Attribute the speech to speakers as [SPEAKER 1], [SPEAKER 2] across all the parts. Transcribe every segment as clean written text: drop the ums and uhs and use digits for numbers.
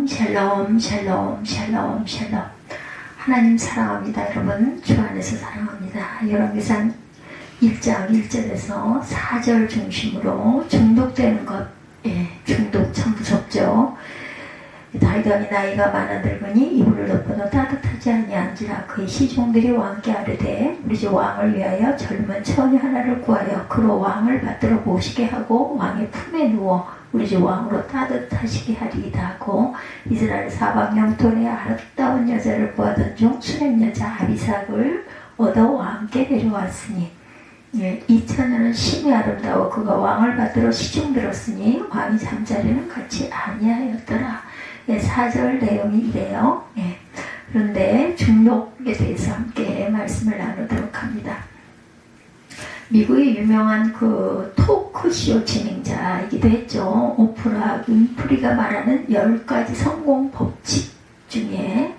[SPEAKER 1] 샬롬 샬롬 샬롬 샬롬. 하나님 사랑합니다. 여러분 주 안에서 사랑합니다. 열왕기상 1장 1절에서 4절 중심으로 중독되는 것, 중독 참 무섭죠. 다윗왕이 나이가 많아 늙으니 이불을 덮어도 따뜻하지 아니한지라 그의 시종들이 왕께 아뢰되 우리 집 왕을 위하여 젊은 처녀 하나를 구하여 그로 왕을 받들어 모시게 하고 왕의 품에 누워 우리 집 왕으로 따뜻하시게 하리이다 하고 이스라엘 사방 영토에 아름다운 여자를 구하던 중 수냄 여자 아비삭을 얻어 왕께 데려왔으니 이 처녀는 심히 아름다워 그가 왕을 받들어 시중들었으니 왕이 잠자리는 같이 아니하였더라. 4절 내용이 이래요. 그런데 중독에 대해서 함께 말씀을 나누도록 합니다. 미국의 유명한 그 토크쇼 진행자이기도 했죠. 오프라 윈프리가 말하는 10가지 성공 법칙 중에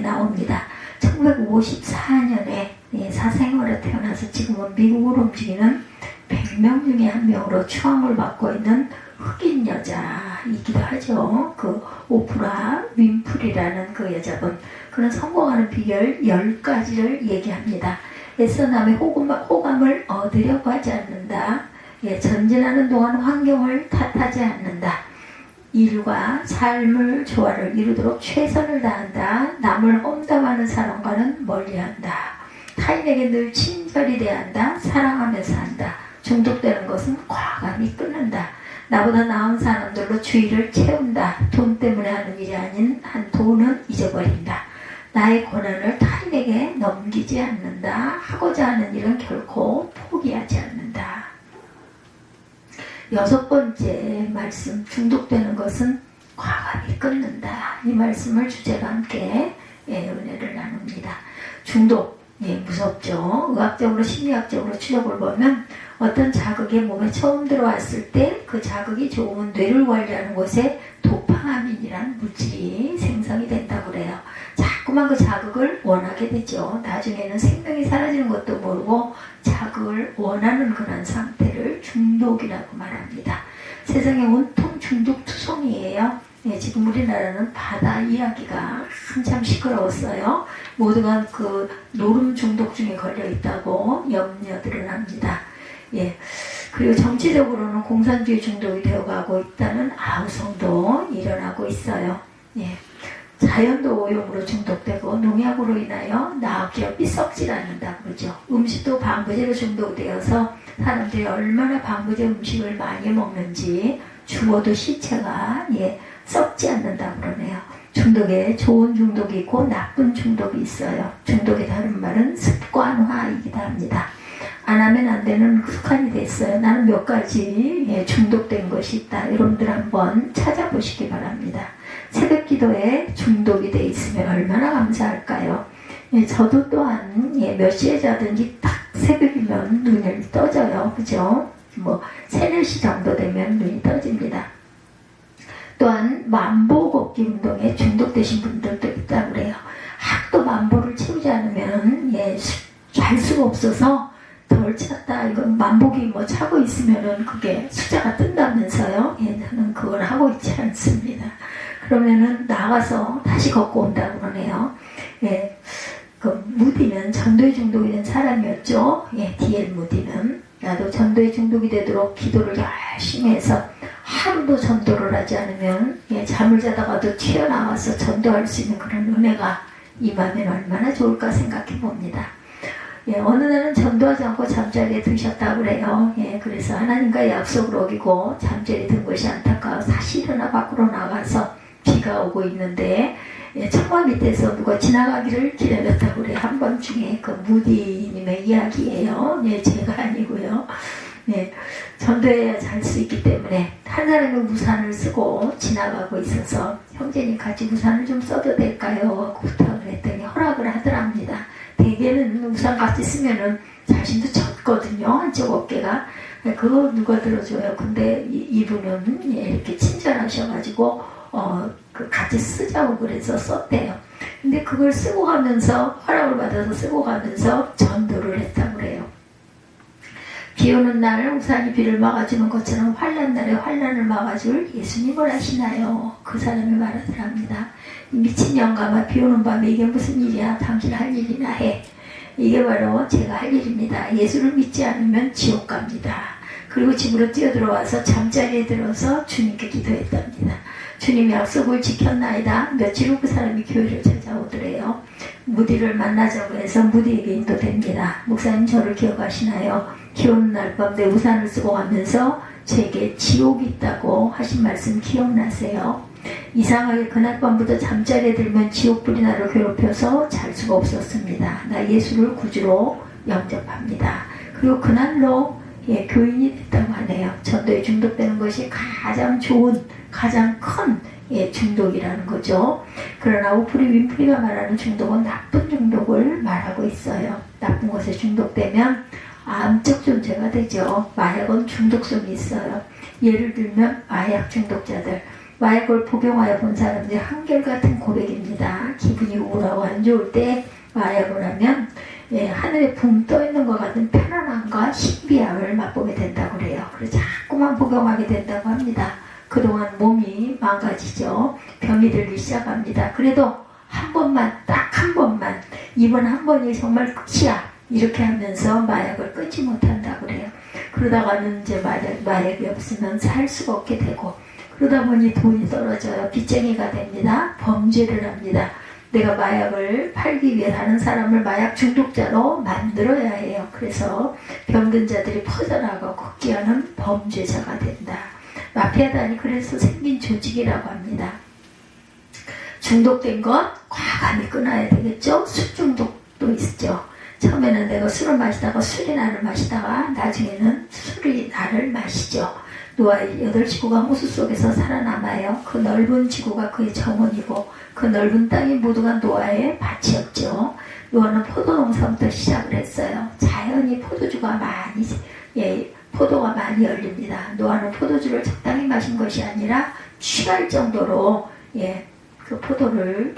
[SPEAKER 1] 나옵니다. 1954년에 사생활에 태어나서 지금은 미국으로 움직이는 100명 중에 한 명으로 추앙을 받고 있는 흑인 여자이기도 하죠. 그 오프라 윈프리라는 그 여자분. 그는 성공하는 비결 10가지를 얘기합니다. 애써 남의 호감을 얻으려고 하지 않는다. 전진하는 동안 환경을 탓하지 않는다. 일과 삶을 조화를 이루도록 최선을 다한다. 남을 험담하는 사람과는 멀리한다. 타인에게 늘 친절히 대한다. 사랑하면서 한다. 중독되는 것은 과감히 끊는다. 나보다 나은 사람들로 주의를 채운다. 돈 때문에 하는 일이 아닌 한 돈은 잊어버린다. 나의 권한을 타인에게 넘기지 않는다. 하고자 하는 일은 결코 포기하지 않는다. 6번째 말씀, 중독되는 것은 과감히 끊는다. 이 말씀을 주제로 함께 은혜를 나눕니다. 중독, 무섭죠. 의학적으로 심리학적으로 추적을 보면 어떤 자극이 몸에 처음 들어왔을 때 그 자극이 좋으면 뇌를 관리하는 곳에 도파민이라는 물질이 생성이 된다고 그래요. 자꾸만 그 자극을 원하게 되죠. 나중에는 생명이 사라지는 것도 모르고 자극을 원하는 그런 상태를 중독이라고 말합니다. 세상에 온통 중독투성이에요. 지금 우리나라는 바다 이야기가 한참 시끄러웠어요. 모두가 그 노름 중독 중에 걸려 있다고 염려들을 합니다. 그리고 정치적으로는 공산주의 중독이 되어가고 있다는 아우성도 일어나고 있어요. 자연도 오염으로 중독되고 농약으로 인하여 나기업이 썩질 않는다고 그러죠. 음식도 방부제로 중독되어서 사람들이 얼마나 방부제 음식을 많이 먹는지 죽어도 시체가 썩지 않는다고 그러네요. 중독에 좋은 중독이 있고 나쁜 중독이 있어요. 중독의 다른 말은 습관화이기도 합니다. 안 하면 안 되는 습관이 됐어요. 나는 몇 가지 중독된 것이 있다. 여러분들 한번 찾아보시기 바랍니다. 새벽 기도에 중독이 돼 있으면 얼마나 감사할까요? 저도 또한 몇 시에 자든지 딱 새벽이면 눈을 떠져요. 그죠? 3, 4시 정도 되면 눈이 떠집니다. 또한 만보 걷기 운동에 중독되신 분들도 있다고 그래요. 학도 만보를 채우지 않으면 잘 수가 없어서 덜 찼다. 이건 만보기 차고 있으면은 그게 숫자가 뜬다면서요. 저는 그걸 하고 있지 않습니다. 그러면은 나가서 다시 걷고 온다고 그러네요. 그 무디는 전도에 중독이 된 사람이었죠. D.L. 무디는. 나도 전도에 중독이 되도록 기도를 열심히 해서 하루도 전도를 하지 않으면 잠을 자다가도 튀어나와서 전도할 수 있는 그런 은혜가 임하면 얼마나 좋을까 생각해 봅니다. 어느 날은 전도하지 않고 잠자리에 드셨다고 그래요. 그래서 하나님과의 약속을 어기고 잠자리에 든 것이 안타까워서 다시 일어나 밖으로 나가서 비가 오고 있는데 청와 밑에서 누가 지나가기를 기다렸다고 그래요. 한밤중에 그 무디님의 이야기예요. 제가 아니고요. 전도해야 잘 수 있기 때문에 한 사람이 우산을 쓰고 지나가고 있어서 형제님 같이 우산을 좀 써도 될까요? 부탁을 했더니 허락을 하더랍니다. 대개는 우산 같이 쓰면은 자신도 젖거든요. 한쪽 어깨가. 그거 누가 들어줘요. 근데 이분은 이렇게 친절하셔가지고 같이 쓰자고 그래서 썼대요. 근데 그걸 쓰고 가면서 허락을 받아서 쓰고 가면서 전도를 했다고 그래요. 비 오는 날 우산이 비를 막아주는 것처럼 환난 날에 환난을 막아줄 예수님을 아시나요? 그 사람이 말하더랍니다. 미친 영감아, 비 오는 밤에 이게 무슨 일이야? 당신 할 일이나 해. 이게 바로 제가 할 일입니다. 예수를 믿지 않으면 지옥 갑니다. 그리고 집으로 뛰어들어와서 잠자리에 들어서 주님께 기도했답니다. 주님이 약속을 지켰나이다. 며칠 후 그 사람이 교회를 찾아오더래요. 무디를 만나자고 해서 무디에게 인도됩니다. 목사님 저를 기억하시나요? 비 오는 날 밤 내 우산을 쓰고 가면서 제게 지옥이 있다고 하신 말씀 기억나세요? 이상하게 그날 밤부터 잠자리에 들면 지옥불이 나를 괴롭혀서 잘 수가 없었습니다. 나 예수를 구주로 영접합니다. 그리고 그날로 교인이 됐다고 하네요. 전도에 중독되는 것이 가장 좋은, 가장 큰 중독이라는 거죠. 그러나 오프리 윈프리가 말하는 중독은 나쁜 중독을 말하고 있어요. 나쁜 것에 중독되면 암적 존재가 되죠. 마약은 중독성이 있어요. 예를 들면 마약 중독자들, 마약을 복용하여 본 사람들이 한결같은 고백입니다. 기분이 우울하고 안 좋을 때 마약을 하면 하늘에 붕 떠있는 것 같은 편안함과 신비함을 맛보게 된다고 그래요. 그래서 자꾸만 복용하게 된다고 합니다. 그동안 몸이 망가지죠. 병이 들기 시작합니다. 그래도 한 번만, 딱 한 번만, 이번 한 번이 정말 끝이야. 이렇게 하면서 마약을 끊지 못한다고 그래요. 그러다가는 이제 마약이 없으면 살 수가 없게 되고, 그러다 보니 돈이 떨어져요. 빚쟁이가 됩니다. 범죄를 합니다. 내가 마약을 팔기 위해 다른 사람을 마약 중독자로 만들어야 해요. 그래서 병든 자들이 퍼져나가고 극기하는 범죄자가 된다. 마피아단이 그래서 생긴 조직이라고 합니다. 중독된 것 과감히 끊어야 되겠죠. 술 중독도 있죠. 처음에는 내가 술을 마시다가 술이 나를 마시다가 나중에는 술이 나를 마시죠. 노아의 8지구가 호수 속에서 살아남아요. 그 넓은 지구가 그의 정원이고 그 넓은 땅이 모두가 노아의 밭이었죠. 노아는 포도농사부터 시작을 했어요. 자연히 포도가 많이 열립니다. 노아는 포도주를 적당히 마신 것이 아니라 취할 정도로 그 포도를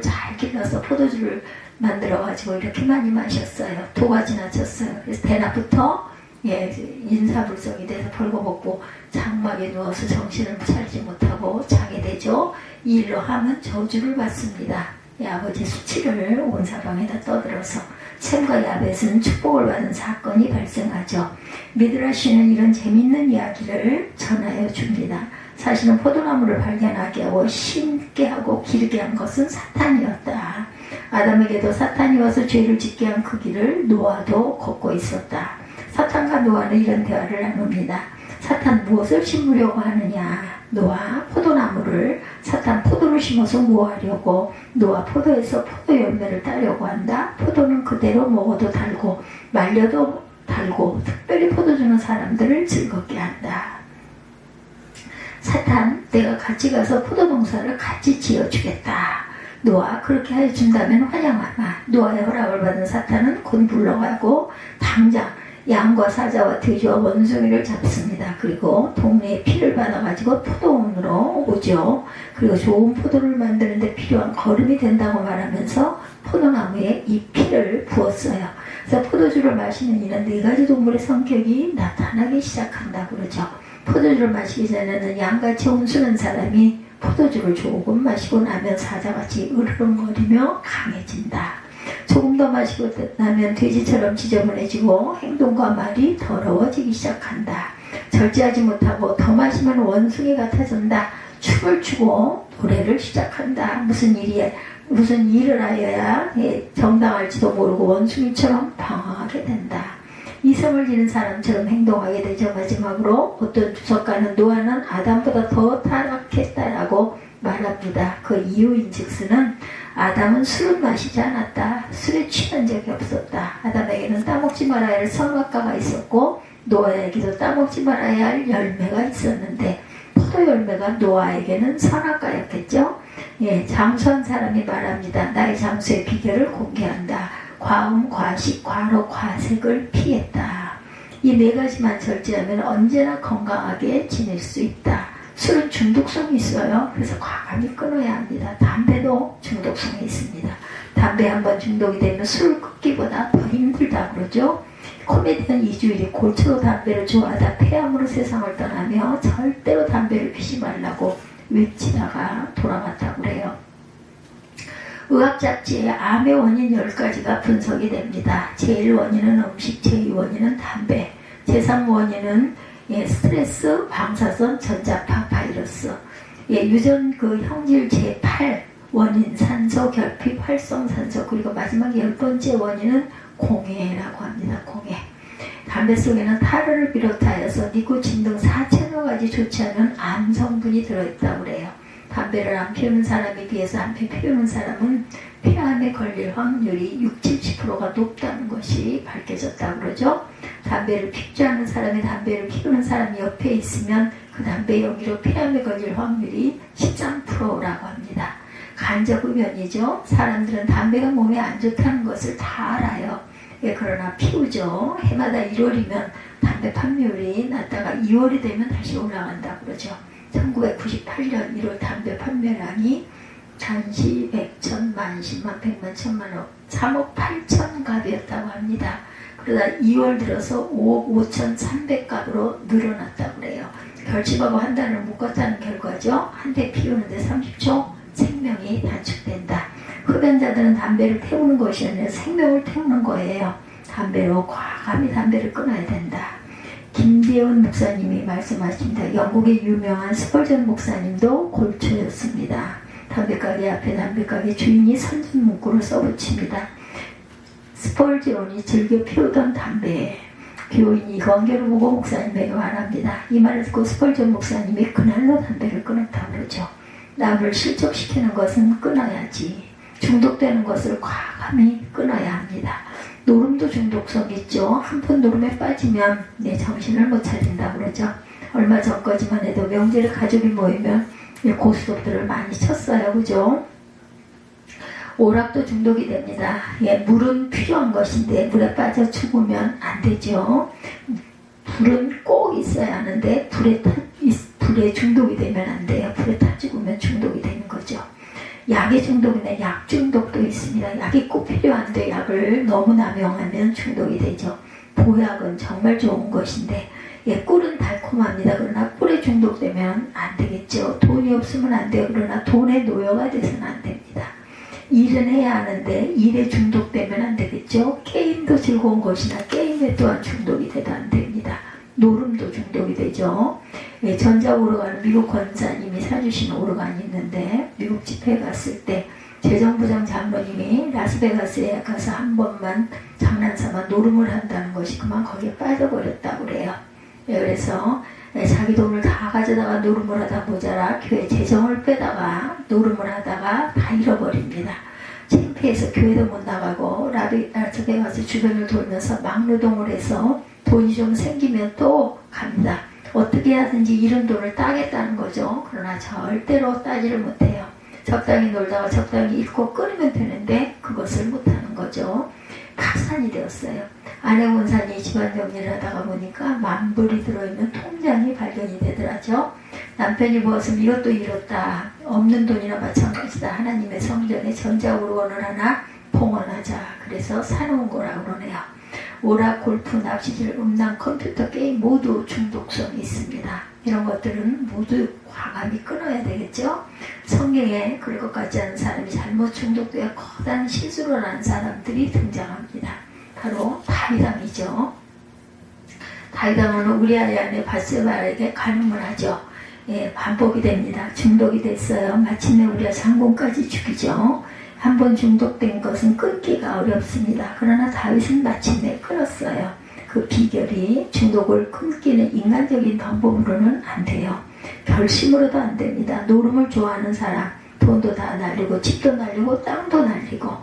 [SPEAKER 1] 잘 길러서 포도주를 만들어가지고 이렇게 많이 마셨어요. 도가 지나쳤어요. 그래서 대낮부터 인사불성이 돼서 벌거벗고 장막에 누워서 정신을 차리지 못하고 자게 되죠. 이 일로 하면 저주를 받습니다. 아버지 수치를 온 사방에다 떠들어서 셈과 야벳은 축복을 받은 사건이 발생하죠. 미드라시는 이런 재밌는 이야기를 전하여 줍니다. 사실은 포도나무를 발견하게 하고 심게 하고 기르게 한 것은 사탄이었다. 아담에게도 사탄이 와서 죄를 짓게 한 그 길을 노아도 걷고 있었다. 사탄과 노아는 이런 대화를 나눕니다. 사탄 무엇을 심으려고 하느냐? 노아 포도나무를, 사탄 포도를 심어서 뭐 하려고? 노아 포도에서 포도 열매를 따려고 한다. 포도는 그대로 먹어도 달고 말려도 달고 특별히 포도 주는 사람들을 즐겁게 한다. 사탄, 내가 같이 가서 포도 농사를 같이 지어주겠다. 노아, 그렇게 해준다면 환영하마. 노아의 허락을 받은 사탄은 곧 물러가고 당장 양과 사자와 돼지와 원숭이를 잡습니다. 그리고 동네에 피를 받아가지고 포도원으로 오죠. 그리고 좋은 포도를 만드는데 필요한 거름이 된다고 말하면서 포도나무에 이 피를 부었어요. 그래서 포도주를 마시는 이는 4가지 동물의 성격이 나타나기 시작한다고 그러죠. 포도주를 마시기 전에는 양같이 온순한 사람이 포도주를 조금 마시고 나면 사자같이 으르렁거리며 강해진다. 조금 더 마시고 나면 돼지처럼 지저분해지고 행동과 말이 더러워지기 시작한다. 절제하지 못하고 더 마시면 원숭이 같아진다. 춤을 추고 노래를 시작한다. 무슨 일을 하여야 정당할지도 모르고 원숭이처럼 방황하게 된다. 이성을 지닌 사람처럼 행동하게 되죠. 마지막으로 어떤 주석가는 노아는 아담보다 더 타락했다라고 말합니다. 그 이유인즉슨은 아담은 술을 마시지 않았다. 술에 취한 적이 없었다. 아담에게는 따먹지 말아야 할 선악과가 있었고 노아에게도 따먹지 말아야 할 열매가 있었는데 포도 열매가 노아에게는 선악과였겠죠. 장수한 사람이 말합니다. 나의 장수의 비결을 공개한다. 과음, 과식, 과로, 과색을 피했다. 이 4가지만 절제하면 언제나 건강하게 지낼 수 있다. 술은 중독성이 있어요. 그래서 과감히 끊어야 합니다. 담배도 중독성이 있습니다. 담배 한번 중독이 되면 술 끊기보다 더 힘들다 그러죠. 코미디언 이주일이 골초로 담배를 좋아하다 폐암으로 세상을 떠나며 절대로 담배를 피지 말라고 외치다가 돌아갔다고 그래요. 의학 잡지에 암의 원인 10가지가 분석이 됩니다. 제1원인은 음식, 제2원인은 담배, 제3원인은 스트레스, 방사선, 전자파, 바이러스, 유전 그 형질 제8 원인 산소, 결핍, 활성산소, 그리고 마지막 10번째 원인은 공해라고 합니다. 공해. 담배 속에는 타르를 비롯하여서 니코틴 등 4천여 가지 좋지 않은 암 성분이 들어있다고 그래요. 담배를 안 피우는 사람에 비해서 담배 피우는 사람은 폐암에 걸릴 확률이 60-70%가 높다는 것이 밝혀졌다고 그러죠. 담배를 피우지 않는 사람이 담배를 피우는 사람이 옆에 있으면 그 담배 연기로 폐암에 걸릴 확률이 13%라고 합니다. 간접 흡연이죠. 사람들은 담배가 몸에 안 좋다는 것을 다 알아요. 그러나 피우죠. 해마다 1월이면 담배 판매율이 낮다가 2월이 되면 다시 올라간다고 그러죠. 1998년 1월 담배 판매량이 잔시, 백천, 만십만, 백만, 천만억, 3억 8천 갑이었다고 합니다. 그러다 2월 들어서 5억 5천 300갑으로 늘어났다고 그래요. 결집하고 한 달을 묶었다는 결과죠. 한 대 피우는데 30초 생명이 단축된다. 흡연자들은 담배를 태우는 것이 아니라 생명을 태우는 거예요. 담배로 과감히 담배를 끊어야 된다. 김대훈 목사님이 말씀하십니다. 영국의 유명한 스펄전 목사님도 골초였습니다. 담배가게 앞에 담배가게 주인이 선전 문구를 써붙입니다. 스펄전이 즐겨 피우던 담배. 교인이 관계를 보고 목사님에게 말합니다. 이 말을 듣고 스펄전 목사님이 그날로 담배를 끊었다고 그러죠. 남을 실족시키는 것은 끊어야지. 중독되는 것을 과감히 끊어야 합니다. 노름도 중독성 있죠. 한 번 노름에 빠지면 내 정신을 못 차린다고 그러죠. 얼마 전까지만 해도 명절에 가족이 모이면 고스톱들을 많이 쳤어요. 그죠? 오락도 중독이 됩니다. 물은 필요한 것인데 물에 빠져 죽으면 안 되죠. 불은 꼭 있어야 하는데 불에 중독이 되면 안 돼요. 불에 타 죽으면 중독이 되는 거죠. 약의 중독이나 약 중독도 있습니다. 약이 꼭 필요한데 약을 너무 남용하면 중독이 되죠. 보약은 정말 좋은 것인데 꿀은 달콤합니다. 그러나 꿀에 중독되면 안 되겠죠. 돈이 없으면 안 돼요. 그러나 돈의 노예가 돼서는 안 됩니다. 일은 해야 하는데 일에 중독되면 안 되겠죠. 게임도 즐거운 것이나 게임에 또한 중독이 돼도 안 됩니다. 노름도 중독이 되죠. 전자오르간 미국 권사님이 사주신 오르간이 있는데 미국 집회에 갔을 때 재정부장 장로님이 라스베가스에 가서 한 번만 장난삼아 노름을 한다는 것이 그만 거기에 빠져버렸다고 그래요. 그래서 자기 돈을 다 가져다가 노름을 하다 모자라 교회 재정을 빼다가 노름을 하다가 다 잃어버립니다. 창피해서 교회도 못 나가고 라스베가스 가서 주변을 돌면서 막노동을 해서 돈이 좀 생기면 또 갑니다. 어떻게 하든지 이런 돈을 따겠다는 거죠. 그러나 절대로 따지를 못해요. 적당히 놀다가 적당히 잃고 끊으면 되는데 그것을 못하는 거죠. 파산이 되었어요. 아내 원산이 집안 정리를 하다가 보니까 만불이 들어있는 통장이 발견이 되더라죠. 남편이 보았으면 이것도 잃었다. 없는 돈이나 마찬가지다. 하나님의 성전에 전자오르건을 하나 봉헌하자. 그래서 사놓은 거라고 그러네요. 오락, 골프, 납치질, 음란, 컴퓨터, 게임 모두 중독성이 있습니다. 이런 것들은 모두 과감히 끊어야 되겠죠. 성경에 그럴 것 같지 않은 사람이 잘못 중독되어 커다란 실수를 하는 사람들이 등장합니다. 바로 다윗왕이죠. 다윗왕은 우리아의 아내 바세바에게 간음을 하죠. 반복이 됩니다. 중독이 됐어요. 마침내 우리아 장군까지 죽이죠. 한번 중독된 것은 끊기가 어렵습니다. 그러나 다윗은 마침내 끊었어요. 그 비결이 중독을 끊기는 인간적인 방법으로는 안 돼요. 결심으로도 안 됩니다. 노름을 좋아하는 사람, 돈도 다 날리고 집도 날리고 땅도 날리고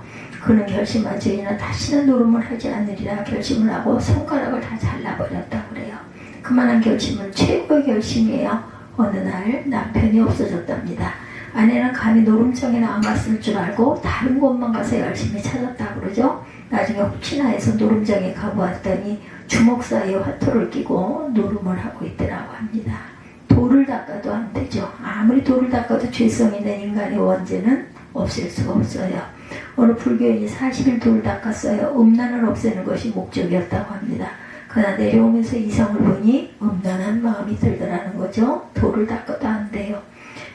[SPEAKER 1] 그는 결심하죠. 이는 다시는 노름을 하지 않으리라 결심을 하고 손가락을 다 잘라버렸다고 그래요. 그만한 결심은 최고의 결심이에요. 어느 날 남편이 없어졌답니다. 아내는 감히 노름청에는 안 갔을 줄 알고 다른 곳만 가서 열심히 찾았다고 그러죠. 나중에 혹시나 해서 노름장에 가보았더니 주먹 사이에 화토를 끼고 노름을 하고 있더라고 합니다. 돌을 닦아도 안 되죠. 아무리 돌을 닦아도 죄성 있는 인간의 원죄는 없앨 수가 없어요. 어느 불교인이 40일 돌을 닦았어요. 음란을 없애는 것이 목적이었다고 합니다. 그러나 내려오면서 이성을 보니 음란한 마음이 들더라는 거죠. 돌을 닦아도 안 돼요.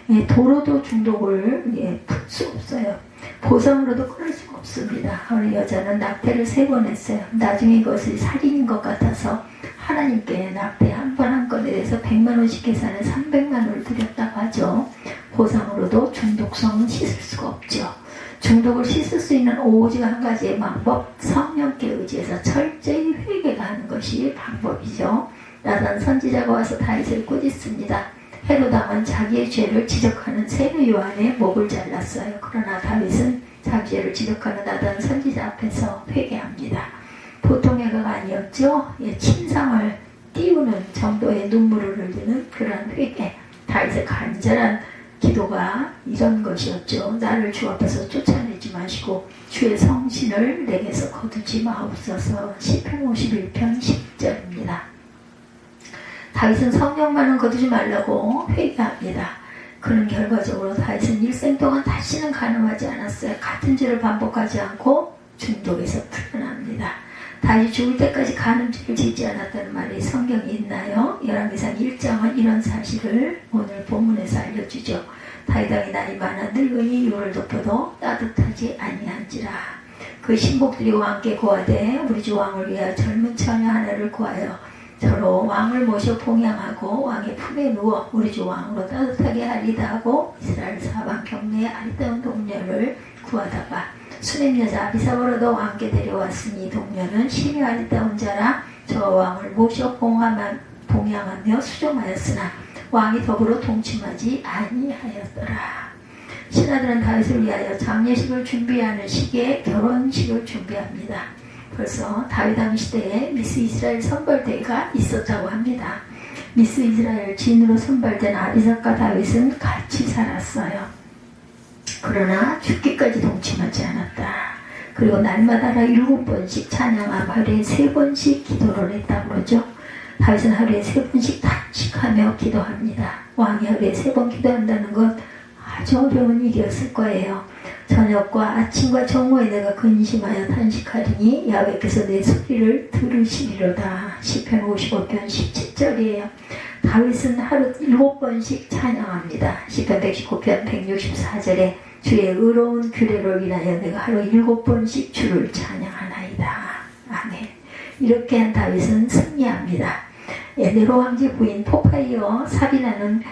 [SPEAKER 1] 예, 도로도 중독을 풀 수 없어요. 보상으로도 끊을 수 없습니다. 어느 여자는 낙태를 3번 했어요. 나중에 이것이 살인인 것 같아서 하나님께 낙태 한 번 한 건에 대해서 100만 원씩 계산해 300만 원을 드렸다고 하죠. 보상으로도 중독성은 씻을 수가 없죠. 중독을 씻을 수 있는 오직 한 가지의 방법, 성령께 의지해서 철저히 회개가 하는 것이 방법이죠. 나단 선지자가 와서 다윗을 꾸짖습니다. 헤로당은 자기의 죄를 지적하는 세례 요한의 목을 잘랐어요. 그러나 다윗은 자기 죄를 지적하는 나단 선지자 앞에서 회개합니다. 보통 회개가 아니었죠. 침상을 띄우는 정도의 눈물을 흘리는 그런 회개. 다윗의 간절한 기도가 이런 것이었죠. 나를 주 앞에서 쫓아내지 마시고 주의 성신을 내게서 거두지 마옵소서. 시편 51편 10절입니다. 다윗은 성령만은 거두지 말라고 회개합니다. 그는 결과적으로 다윗은 일생 동안 다시는 간음하지 않았어요. 같은 죄를 반복하지 않고 중독에서 풀어납니다. 다윗이 죽을 때까지 간음죄를 짓지 않았다는 말이 성경에 있나요? 열왕기상 1장은 이런 사실을 오늘 본문에서 알려주죠. 다윗 왕이 나이 많아 늙으니 유월을 덮어도 따뜻하지 아니한지라. 그 신복들이 왕께 고하되 우리 주 왕을 위하여 젊은 처녀 하나를 구하여 저로 왕을 모셔 봉양하고 왕의 품에 누워 우리 주 왕으로 따뜻하게 하리다 하고 이스라엘 사방 경내에 아리따운 동녀를 구하다가 수냄 여자 아비사보로도 왕께 데려왔으니 동녀는 심히 아리따운 자라 저 왕을 모셔 봉양하며 수종하였으나 왕이 더불어 동침하지 아니하였더라. 신하들은 다윗을 위하여 장례식을 준비하는 시기에 결혼식을 준비합니다. 벌써 다윗 왕 시대에 미스 이스라엘 선발대회가 있었다고 합니다. 미스 이스라엘 진으로 선발된 아비삭과 다윗은 같이 살았어요. 그러나 죽기까지 동침하지 않았다. 그리고 날마다 7번씩 찬양하고 하루에 3번씩 기도를 했다고 그러죠. 다윗은 하루에 3번씩 단식하며 기도합니다. 왕이 하루에 3번 기도한다는 건 아주 어려운 일이었을 거예요. 저녁과 아침과 정오에 내가 근심하여 단식하리니 야훼께서 내 소리를 들으시리로다. 시편 55편 17절이에요. 다윗은 하루 7번씩 찬양합니다. 시편 119편 164절에 주의 의로운 규례를 인하여 내가 하루 7번씩 주를 찬양하나이다. 아멘. 이렇게 한 다윗은 승리합니다. 네로 왕제 부인 포파이어 사비나는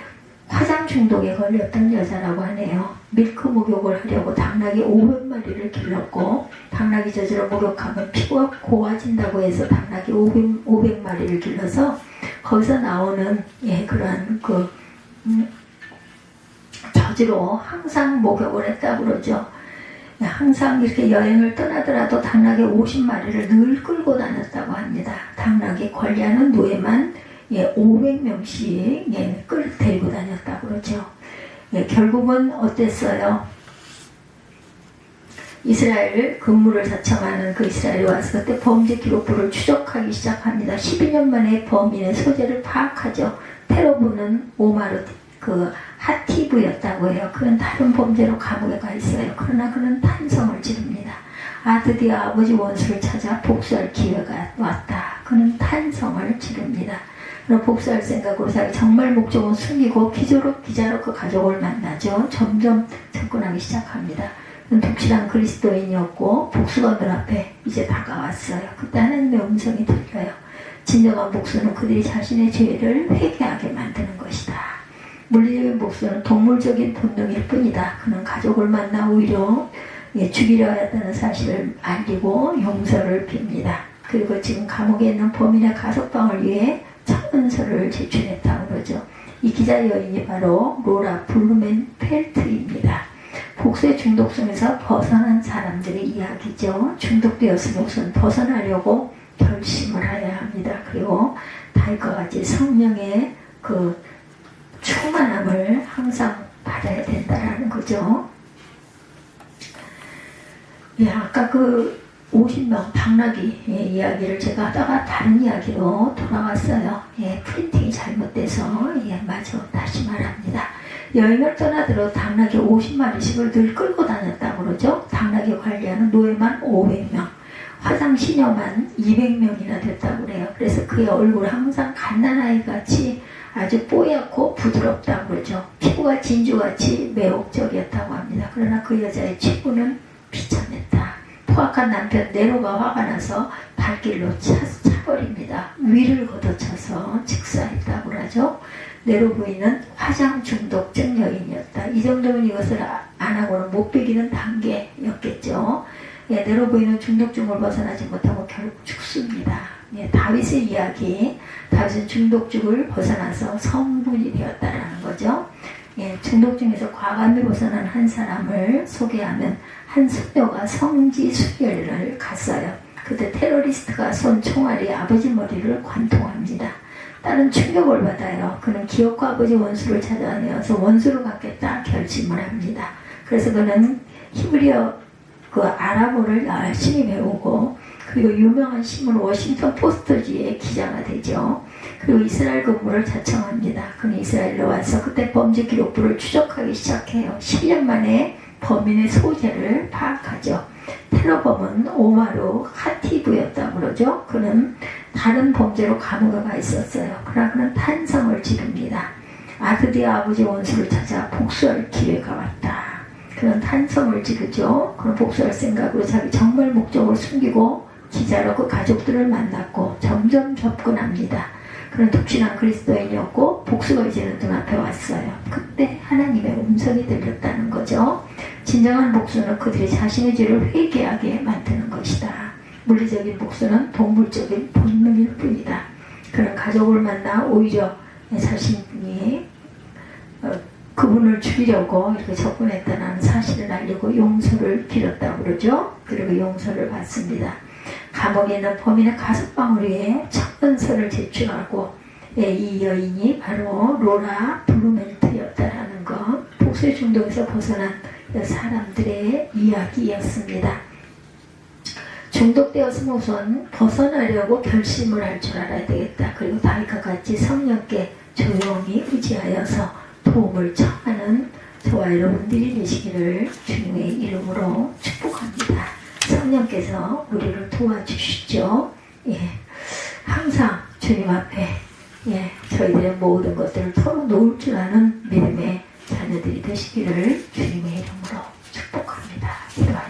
[SPEAKER 1] 화장 중독에 걸렸던 여자라고 하네요. 밀크 목욕을 하려고 당나귀 500마리를 길렀고 당나귀 젖으로 목욕하면 피부가 고와진다고 해서 당나귀 500마리를 길러서 거기서 나오는 그러한 젖으로 항상 목욕을 했다고 그러죠. 항상 이렇게 여행을 떠나더라도 당나귀 50마리를 늘 끌고 다녔다고 합니다. 당나귀 관리하는 노예만 500명씩 데리고 다녔다고 그러죠. 결국은 어땠어요? 이스라엘 근무를 사청하는 그 이스라엘이 와서 그때 범죄 기록부를 추적하기 시작합니다. 12년 만에 범인의 소재를 파악하죠. 테러부는 오마르 하티브였다고 해요. 그는 다른 범죄로 감옥에 가 있어요. 그러나 그는 탄성을 지릅니다. 드디어 아버지 원수를 찾아 복수할 기회가 왔다. 그는 탄성을 지릅니다. 그럼 복수할 생각으로 자기 정말 목적은 숨기고 기자로 그 가족을 만나죠. 점점 접근하기 시작합니다. 그는 독실한 그리스도인이었고 복수가 늘 앞에 이제 다가왔어요. 그때 하나님의 음성이 들려요. 진정한 복수는 그들이 자신의 죄를 회개하게 만드는 것이다. 물리적인 복수는 동물적인 본능일 뿐이다. 그는 가족을 만나 오히려 죽이려 했다는 사실을 알리고 용서를 빕니다. 그리고 지금 감옥에 있는 범인의 가석방을 위해 청문서를 제출했다고 그러죠. 이 기자 여인이 바로 로라 블루멘펠트입니다. 복수의 중독성에서 벗어난 사람들의 이야기죠. 중독되었으면 우선 벗어나려고 결심을 해야 합니다. 그리고 다윗과 같이 성령의 충만함을 항상 받아야 된다라는 거죠. 아까 50명 당나귀 이야기를 제가 하다가 다른 이야기로 돌아왔어요. 프린팅이 잘못돼서 마저 다시 말합니다. 여행을 떠나들어 당나귀 50마리씩을 늘 끌고 다녔다고 그러죠. 당나귀 관리하는 노예만 500명, 화상 시녀만 200명이나 됐다고 그래요. 그래서 그의 얼굴은 항상 갓난아이 같이 아주 뽀얗고 부드럽다고 그러죠. 피부가 진주같이 매혹적이었다고 합니다. 그러나 그 여자의 치부는 비참했다. 포악한 남편 네로가 화가 나서 발길로 차버립니다. 위를 걷어쳐서 직사했다고 하죠. 네로 부인은 화장 중독증 여인이었다. 이 정도면 이것을 안 하고는 못 비기는 단계였겠죠. 예, 네로 부인은 중독증을 벗어나지 못하고 결국 죽습니다. 예, 다윗의 이야기, 다윗은 중독증을 벗어나서 성분이 되었다라는 거죠. 예, 중독증에서 과감히 벗어난 한 사람을 소개하면 한 소녀가 성지 순결을 갔어요. 그때 테러리스트가 쏜 총알이 아버지 머리를 관통합니다. 딸은 충격을 받아요. 그는 기어코 아버지 원수를 찾아내어서 원수를 갚겠다 결심을 합니다. 그래서 그는 히브리어 그 아랍어를 열심히 배우고 그리고 유명한 신문 워싱턴 포스트지의 기자가 되죠. 그리고 이스라엘 근무를 자청합니다. 그는 이스라엘로 와서 그때 범죄 기록부를 추적하기 시작해요. 10년 만에 범인의 소재를 파악하죠. 테러범은 오마루 하티브였다고 그러죠. 그는 다른 범죄로 감옥에 가 있었어요. 그러나 그는 탄성을 지릅니다. 아드의 아버지 원수를 찾아 복수할 기회가 왔다. 그는 탄성을 지르죠. 그는 복수할 생각으로 자기 정말 목적을 숨기고 기자로 그 가족들을 만났고 점점 접근합니다. 그는 독신한 그리스도인이었고 복수가 이제는 눈앞에 왔어요. 그때 하나님의 음성이 들렸다는 거죠. 진정한 복수는 그들이 자신의 죄를 회개하게 만드는 것이다. 물리적인 복수는 동물적인 본능일 뿐이다. 그는 가족을 만나 오히려 자신이 그분을 죽이려고 이렇게 접근했다는 사실을 알리고 용서를 빌었다고 그러죠. 그리고 용서를 받습니다. 감옥에 있는 범인의 가슴방울이에 첫문서를 제출하고 이 여인이 바로 로라 블루멘트였다라는 것, 복수의 중독에서 벗어난 사람들의 이야기였습니다. 중독되었으면 우선 벗어나려고 결심을 할 줄 알아야 되겠다. 그리고 다윗과 같이 성령께 조용히 의지하여서 도움을 청하는 저와 여러분들이 되시기를 주님의 이름으로 축복합니다. 성령께서 우리를 도와주시죠. 예, 항상 주님 앞에 저희들의 모든 것들을 털어놓을 줄 아는 믿음의 자녀들이 되시기를 주님의 이름으로 축복합니다. 기도하겠습니다.